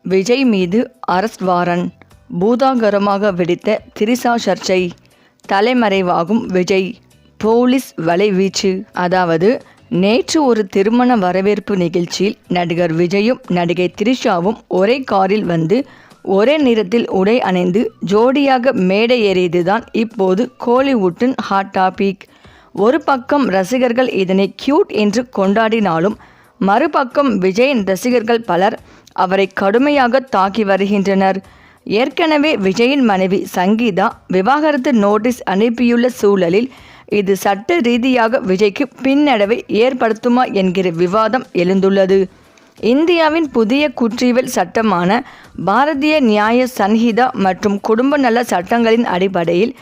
விஜய் மீது arrest warrant, பூதாகரமாக வெடித்த திரிஷா சர்ச்சை, தலைமறைவாகும் விஜய், போலீஸ் வலைவீச்சு. அதாவது நேற்று ஒரு திருமண வரவேற்பு நிகழ்ச்சியில் நடிகர் விஜயும் நடிகை திரிஷாவும் ஒரே காரில் வந்து ஒரே நிறத்தில் உடை அணிந்து ஜோடியாக மேடை ஏறியதுதான் இப்போது கோலிவுட்டின் ஹாட் டாபிக். ஒரு பக்கம் ரசிகர்கள் இதனை கியூட் என்று கொண்டாடினாலும் மறுபக்கம் விஜயின் ரசிகர்கள் பலர் அவரை கடுமையாக தாக்கி வருகின்றனர். ஏற்கனவே விஜயின் மனைவி சங்கீதா விவாகரத்து நோட்டீஸ் அனுப்பியுள்ள சூழலில் இது சட்ட ரீதியாக விஜய்க்கு பின்னடைவை ஏற்படுத்துமா என்கிற விவாதம் எழுந்துள்ளது. இந்தியாவின் புதிய குற்றவியல் சட்டமான பாரதிய நியாய சன்ஹிதா மற்றும் குடும்ப நல சட்டங்களின் அடிப்படையில்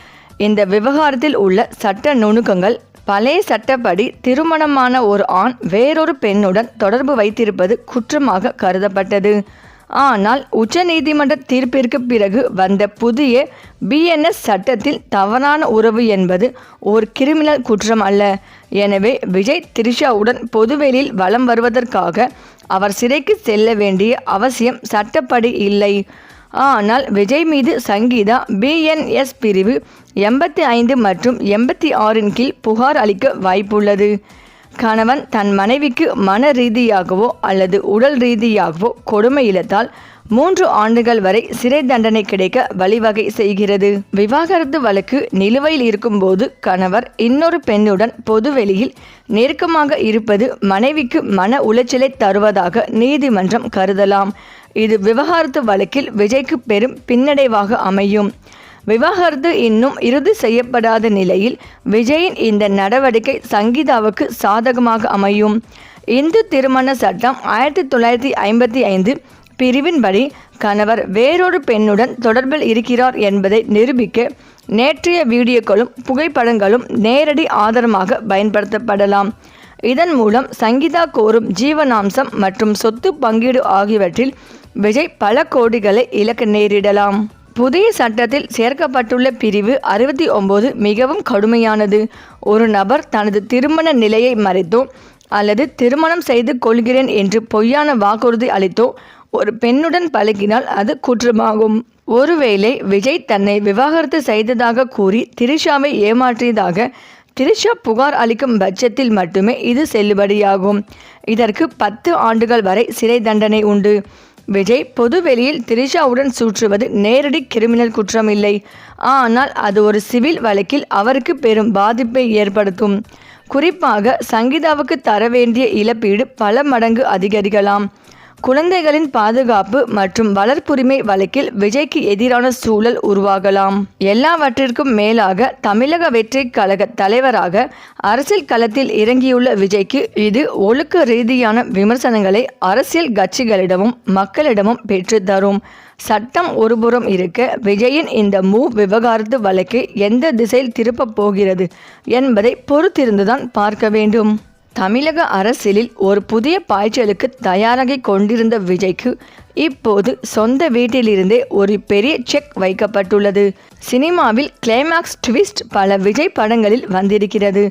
இந்த விவகாரத்தில் உள்ள சட்ட நுணுக்கங்கள் பழைய சட்டப்படி திருமணமான ஒரு ஆண் வேறொரு பெண்ணுடன் தொடர்பு வைத்திருப்பது குற்றமாக கருதப்பட்டது. ஆனால் உச்சநீதிமன்ற தீர்ப்பிற்கு பிறகு வந்த புதிய பிஎன்எஸ் சட்டத்தில் தவறான உறவு என்பது ஒரு கிரிமினல் குற்றம் அல்ல. எனவே விஜய் திரிஷாவுடன் பொதுவெளியில் வலம் வருவதற்காக அவர் சிறைக்கு செல்ல வேண்டிய அவசியம் சட்டப்படி இல்லை. ஆனால் விஜய் மீது சங்கீதா பிஎன்எஸ் பிரிவு 85 மற்றும் 86 கீழ் புகார் அளிக்க வாய்ப்புள்ளது. கணவன் தன் மனைவிக்கு மன ரீதியாகவோ அல்லது உடல் ரீதியாகவோ கொடுமை இழைத்தால் 3 ஆண்டுகள் வரை சிறை தண்டனை கிடைக்க வழிவகை செய்கிறது. விவாகரத்து வழக்கு நிலுவையில் இருக்கும்போது கணவர் இன்னொரு பெண்ணுடன் பொதுவெளியில் நெருக்கமாக இருப்பது மனைவிக்கு மன உளைச்சலை தருவதாக நீதிமன்றம் கருதலாம். இது விவாகரத்து வழக்கில் விஜய்க்கு பெரும் பின்னடைவாக அமையும். விவாகரத்து இன்னும் இறுதி செய்யப்படாத நிலையில் விஜயின் இந்த நடவடிக்கை சங்கீதாவுக்கு சாதகமாக அமையும். இந்து திருமண சட்டம் 1955 பிரிவின்படி கணவர் வேறொரு பெண்ணுடன் தொடர்பில் இருக்கிறார் என்பதை நிரூபிக்க நேற்றைய வீடியோக்களும் புகைப்படங்களும் நேரடி ஆதாரமாக பயன்படுத்தப்படலாம். இதன் மூலம் சங்கீதா கோரும் ஜீவனாம்சம் மற்றும் சொத்து பங்கீடு ஆகியவற்றில் விஜய் பல கோடிகளை இழக்க நேரிடலாம். புதிய சட்டத்தில் சேர்க்கப்பட்டுள்ள பிரிவு 69 மிகவும் கடுமையானது. ஒரு நபர் தனது திருமண நிலையை மறைத்தோ அல்லது திருமணம் செய்து கொள்கிறேன் என்று பொய்யான வாக்குறுதி அளித்தோ ஒரு பெண்ணுடன் பழகினால் அது குற்றமாகும். ஒருவேளை விஜய் தன்னை விவாகரத்து செய்ததாக கூறி திரிஷாவை ஏமாற்றியதாக திரிஷா புகார் அளிக்கும் பட்சத்தில் மட்டுமே இது செல்லுபடியாகும். இதற்கு 10 ஆண்டுகள் வரை சிறை தண்டனை உண்டு. விஜய் பொதுவெளியில் திரிஷாவுடன் சுற்றுவது நேரடி கிரிமினல் குற்றம் இல்லை. ஆனால் அது ஒரு சிவில் வழக்கில் அவருக்கு பெரும் பாதிப்பை ஏற்படுத்தும். குறிப்பாக சங்கீதாவுக்கு தர வேண்டிய இழப்பீடு பல மடங்கு அதிகரிக்கலாம். குழந்தைகளின் பாதுகாப்பு மற்றும் வளர்ப்புரிமை வழக்கில் விஜய்க்கு எதிரான சூழல் உருவாகலாம். எல்லாவற்றிற்கும் மேலாக தமிழக வெற்றி கழக தலைவராக அரசியல் களத்தில் இறங்கியுள்ள விஜய்க்கு இது ஒழுக்க ரீதியான விமர்சனங்களை அரசியல் கட்சிகளிடமும் மக்களிடமும் பெற்றுத்தரும். சட்டம் ஒருபுறம் இருக்க விஜயின் இந்த விவகாரத்து வழக்கு எந்த திசையில் திருப்பப் போகிறது என்பதை பொறுத்திருந்துதான் பார்க்க வேண்டும். தமிழக அரசியலில் ஒரு புதிய பாய்ச்சலுக்கு தயாராகி கொண்டிருந்த விஜய்க்கு இப்போது சொந்த வீட்டிலிருந்தே ஒரு பெரிய செக் வைக்கப்பட்டுள்ளது. சினிமாவில் கிளைமாக்ஸ் ட்விஸ்ட் பல விஜய் படங்களில் வந்திருக்கிறது.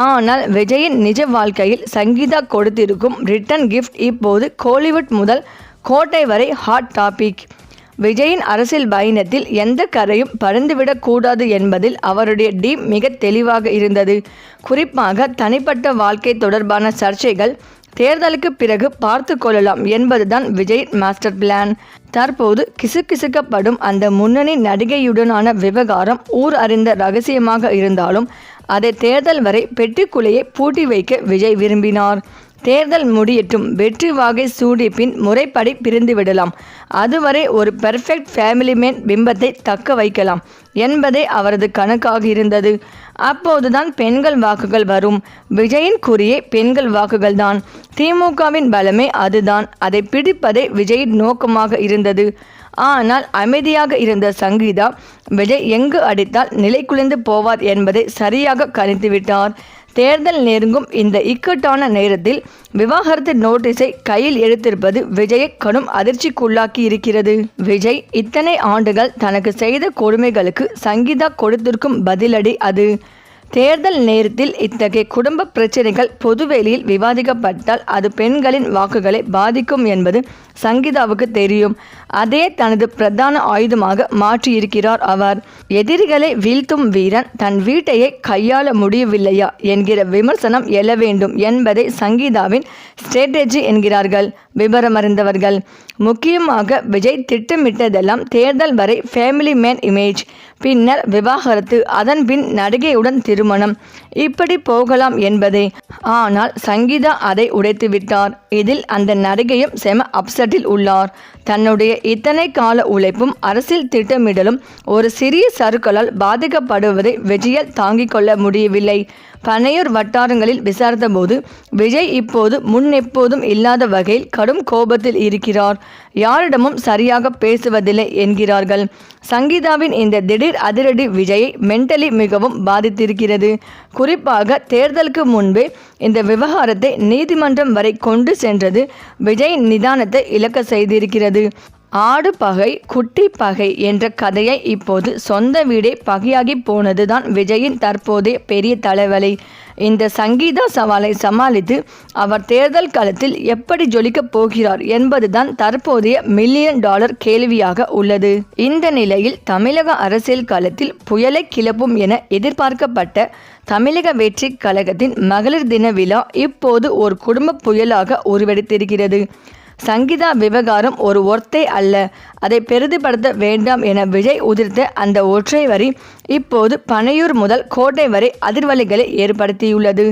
ஆனால் விஜயின் நிஜ வாழ்க்கையில் சங்கீதா கொடுத்திருக்கும் ரிட்டன் கிஃப்ட் இப்போது கோலிவுட் முதல் கோட்டை வரை ஹாட் டாபிக். விஜயின் அரசியல் பயணத்தில் எந்த கரையும் பறந்துவிடக் கூடாது என்பதில் அவருடைய டீம் மிக தெளிவாக இருந்தது. குறிப்பாக தனிப்பட்ட வாழ்க்கை தொடர்பான சர்ச்சைகள் தேர்தலுக்கு பிறகு பார்த்து கொள்ளலாம் என்பதுதான் விஜயின் மாஸ்டர் பிளான். தற்போது கிசுகிசுக்கப்படும் அந்த முன்னணி நடிகையுடனான விவகாரம் ஊர் அறிந்த ரகசியமாக இருந்தாலும் அதை தேர்தல் வரை பெட்டிக்குள்ளேயே பூட்டி வைக்க விஜய் விரும்பினார். தேர்தல் முடியட்டும், வெற்றி வாகை சூடிய பின் முறைப்படி பிரிந்துவிடலாம், அதுவரை ஒரு பெர்ஃபெக்ட் ஃபேமிலி மேன் பிம்பத்தை தக்க வைக்கலாம் என்பதே அவரது கணக்காக இருந்தது. அப்போதுதான் பெண்கள் வாக்குகள் வரும். விஜயின் குறியே பெண்கள் வாக்குகள் தான். திமுகவின் பலமே அதுதான். அதை பிடிப்பதே விஜயின் நோக்கமாக இருந்தது. ஆனால் அமைதியாக இருந்த சங்கீதா விஜய் எங்கு அடித்தால் நிலை குலைந்து போவார் என்பதை சரியாக கணித்துவிட்டார். தேர்தல் நெருங்கும் இந்த இக்கட்டான நேரத்தில் விவாகரத்து நோட்டீஸை கையில் எடுத்திருப்பது விஜயை கடும் அதிர்ச்சிக்குள்ளாக்கி இருக்கிறது. விஜய் இத்தனை ஆண்டுகள் தனக்கு செய்த கொடுமைகளுக்கு சங்கீதா கொடுத்திருக்கும் பதிலடி அது. தேர்தல் நேரத்தில் இத்தகைய குடும்ப பிரச்சனைகள் பொதுவெளியில் விவாதிக்கப்பட்டால் அது பெண்களின் வாக்குகளை பாதிக்கும் என்பது சங்கீதாவுக்கு தெரியும். அதே தனது பிரதான ஆயுதமாக மாற்றியிருக்கிறார் அவர். எதிரிகளை வீழ்த்தும் வீரன் தன் வீட்டையே கையாள முடியவில்லையா என்கிற விமர்சனம் எழ வேண்டும் என்பதை சங்கீதாவின் ஸ்ட்ராட்டஜி என்கிறார்கள் விவரமறிந்தவர்கள். முக்கியமாக விஜய் திட்டமிட்டதெல்லாம் தேர்தல் வரை ஃபேமிலி மேன் இமேஜ், பின்னர் விவாகரத்து, அதன் பின் நடிகையுடன் திருமணம், இப்படி போகலாம் என்பதே. ஆனால் சங்கீதா அதை உடைத்து விட்டார். இதில் அந்த நடிகையும் செம அப்செட்டில் உள்ளார். தன்னுடைய இத்தனை கால உழைப்பும் அரசியல் திட்டமிடலும் ஒரு சிறிய சறுக்கலால் பாதிக்கப்படுவதை விஜயால் தாங்கிக் கொள்ள முடியவில்லை. பனையூர் வட்டாரங்களில் விசாரித்த போது விஜய் இப்போது முன்னெப்போதும் இல்லாத வகையில் கடும் கோபத்தில் இருக்கிறார். யாரிடமும் சரியாக பேசுவதில்லை என்கிறார்கள். சங்கீதாவின் இந்த திடீர் அதிரடி விஜயை மென்டலி மிகவும் பாதித்திருக்கிறது. குறிப்பாக தேர்தலுக்கு முன்பே இந்த விவகாரத்தை நீதிமன்றம் வரை கொண்டு சென்றது விஜய் நிதானத்தை இழக்க செய்திருக்கிறது. ஆடு பகை குட்டி பகை என்ற கதையை இப்போது சொந்த வீடே பகையாகி போனதுதான் விஜயின் தற்போதைய பெரிய தலைவலி. இந்த சங்கீதா சவாலை சமாளித்து அவர் தேர்தல் களத்தில் எப்படி ஜொலிக்கப் போகிறார் என்பதுதான் தற்போதைய $1 மில்லியன் கேள்வியாக உள்ளது. இந்த நிலையில் தமிழக அரசியல் களத்தில் புயலை கிளப்பும் என எதிர்பார்க்கப்பட்ட தமிழக வெற்றி கழகத்தின் மகளிர் தின விழா இப்போது ஒரு குடும்ப புயலாக உருவெடுத்திருக்கிறது. சங்கீதா விவகாரம் ஒரு ஒர்த்தே அல்ல, அதை பெரிதுபடுத்த வேண்டாம் என விஜய் உதிர்த்த அந்த ஒற்றை வரி இப்போது பனையூர் முதல் கோட்டை வரை அதிர்வலைகளை ஏற்படுத்தியுள்ளது.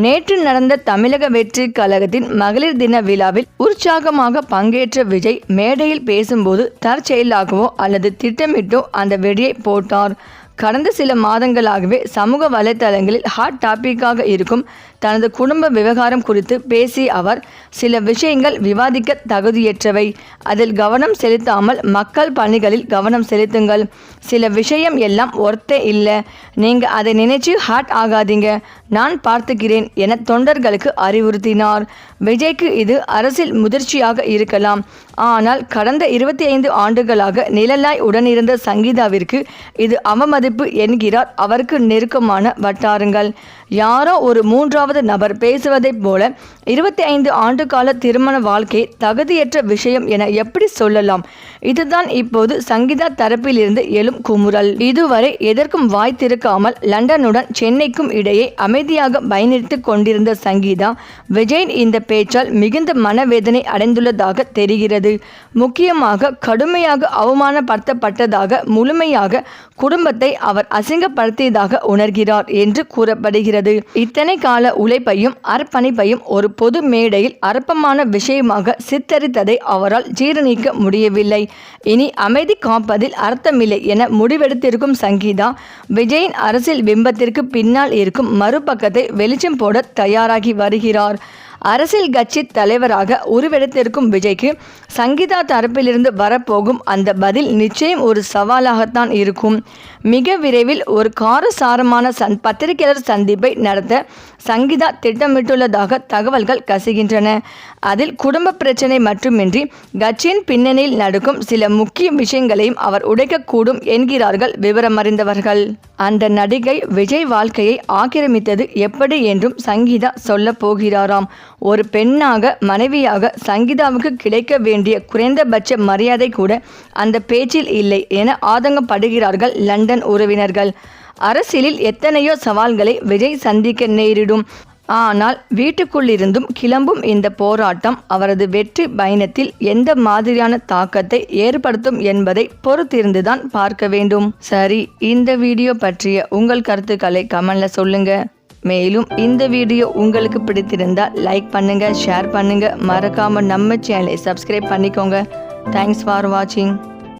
நேற்று நடந்த தமிழக வெற்றி கழகத்தின் மகளிர் தின விழாவில் உற்சாகமாக பங்கேற்ற விஜய் மேடையில் பேசும்போது தற்செயலாகவோ அல்லது திட்டமிட்டோ அந்த வெடியை போட்டார். கடந்த சில மாதங்களாகவே சமூக வலைத்தளங்களில் ஹாட் டாப்பிக்காக இருக்கும் தனது குடும்ப விவகாரம் குறித்து பேசிய அவர், சில விஷயங்கள் விவாதிக்க தகுதியற்றவை, அதில் கவனம் செலுத்தாமல் மக்கள் பணிகளில் கவனம் செலுத்துங்கள், சில விஷயம் எல்லாம் ஒர்த்தே இல்லை, நீங்கள் அதை நினைச்சு ஹாட் ஆகாதீங்க, நான் பார்த்துக்கிறேன் என தொண்டர்களுக்கு அறிவுறுத்தினார். விஜய்க்கு இது அரசியல் முதிர்ச்சியாக இருக்கலாம், ஆனால் கடந்த 25 ஆண்டுகளாக நிழலாய் உடனிருந்த சங்கீதாவிற்கு இது அவமதிப்பு என்கிறார் அவருக்கு நெருக்கமான வட்டாரங்கள். யாரோ ஒரு மூன்றாவது நபர் பேசுவதைப் போல 25 ஆண்டு கால திருமண வாழ்க்கை தகுதியற்ற விஷயம் என எப்படி சொல்லலாம்? இதுதான் இப்போது சங்கீதா தரப்பிலிருந்து எழும் குமுறல். இதுவரை எதற்கும் வாய் திறக்காமல் லண்டனுடன் சென்னைக்கும் இடையே அமைதியாக பயணித்துக் கொண்டிருந்த சங்கீதா விஜயின் இந்த பேச்சால் மிகுந்த மனவேதனை அடைந்துள்ளதாக தெரிகிறது. முக்கியமாக கடுமையாக அவமானப்படுத்தப்பட்டதாக, முழுமையாக குடும்பத்தை அவர் அசிங்கப்படுத்தியதாக உணர்கிறார் என்று கூறப்படுகிறது. இத்தனை கால உழைப்பையும் அர்ப்பணிப்பையும் ஒரு பொது மேடையில் அற்பமான விஷயமாக சித்தரித்ததை அவரால் ஜீரணிக்க முடியவில்லை. இனி அமைதி காப்பதில் அர்த்தமில்லை என முடிவெடுத்திருக்கும் சங்கீதா விஜயின் அரசியல் பிம்பத்திற்கு பின்னால் இருக்கும் மறுபக்கத்தை வெளிச்சம் போட தயாராகி வருகிறார். அரசியல் கட்சி தலைவராக உருவெடுத்திருக்கும் விஜய்க்கு சங்கீதா தரப்பிலிருந்து வரப்போகும் அந்த பதில் நிச்சயம் ஒரு சவாலாகத்தான் இருக்கும். மிக விரைவில் ஒரு காரசாரமான பத்திரிகையாளர் சந்திப்பை நடத்த சங்கீதா திட்டமிட்டுள்ளதாக தகவல்கள் கசிகின்றன. அதில் குடும்ப பிரச்சனை மட்டுமின்றி கட்சியின் பின்னணியில் நடக்கும் சில முக்கிய விஷயங்களையும் அவர் உடைக்கக்கூடும் என்கிறார்கள் விவரமறிந்தவர்கள். அந்த நடிகை விஜய் வாழ்க்கையை ஆக்கிரமித்தது எப்படி என்றும் சங்கீதா சொல்ல போகிறாராம். ஒரு பெண்ணாக, மனைவியாக சங்கீதாவுக்கு கிடைக்க வேண்டிய குறைந்தபட்ச மரியாதை கூட அந்த பேச்சில் இல்லை என ஆதங்கப்படுகிறார்கள் லண்டன் உறவினர்கள். அரசியலில் எத்தனையோ சவால்களை விஜய் சந்திக்க நேரிடும். ஆனால் வீட்டுக்குள்ளிருந்தும் கிளம்பும் இந்த போராட்டம் அவரது வெற்றி பயணத்தில் எந்த மாதிரியான தாக்கத்தை ஏற்படுத்தும் என்பதை பொறுத்திருந்துதான் பார்க்க வேண்டும். சரி, இந்த வீடியோ பற்றிய உங்கள் கருத்துக்களை கமெண்ட்ல சொல்லுங்க. மேலும் இந்த வீடியோ உங்களுக்கு பிடித்திருந்தால் லைக் பண்ணுங்க, ஷேர் பண்ணுங்க, மறக்காம நம்ம சேனலை சப்ஸ்கிரைப் பண்ணிக்கோங்க. தேங்க்ஸ் ஃபார் வாட்சிங்.